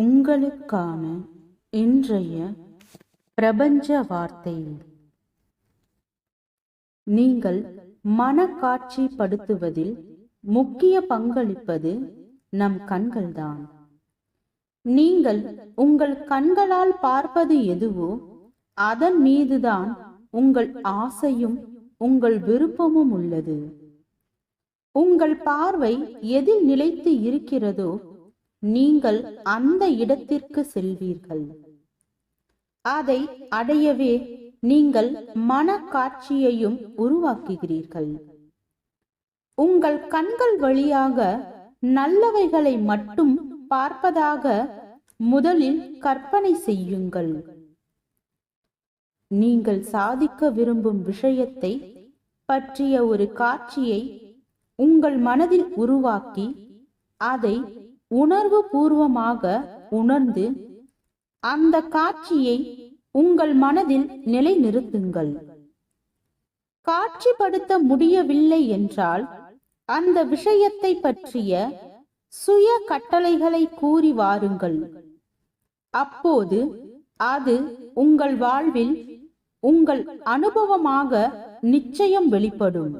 உங்களுக்கான இன்றைய பிரபஞ்ச வார்த்தை. நீங்கள் மனக்காட்சிப்படுத்துவதில் முக்கிய பங்களிப்பது நம் கண்கள்தான். நீங்கள் உங்கள் கண்களால் பார்ப்பது எதுவோ அதன் மீதுதான் உங்கள் ஆசையும் உங்கள் விருப்பமும் உள்ளது. உங்கள் பார்வை எதில் நிலைத்து இருக்கிறதோ நீங்கள் அந்த இடத்திற்கு செல்வீர்கள். அதை அடையவே நீங்கள் மனக்காட்சியையும் உருவாக்குகிறீர்கள். உங்கள் கண்கள் வழியாக நல்லவைகளை மட்டும் பார்ப்பதாக முதலில் கற்பனை செய்யுங்கள். நீங்கள் சாதிக்க விரும்பும் விஷயத்தை பற்றிய ஒரு காட்சியை உங்கள் மனதில் உருவாக்கி அதை உணர்வு பூர்வமாக உணர்ந்து அந்த காட்சியை உங்கள் மனதில் நிலைநிறுத்துங்கள். காட்சிப்படுத்த முடியவில்லை என்றால் அந்த விஷயத்தை பற்றிய சுய கட்டளைகளை கூறி வாருங்கள். அப்போது அது உங்கள் வாழ்வில் உங்கள் அனுபவமாக நிச்சயம் வெளிப்படும்.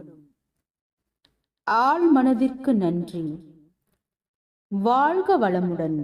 ஆழ் மனதிற்கு நன்றி. வாழ்க வளமுடன்.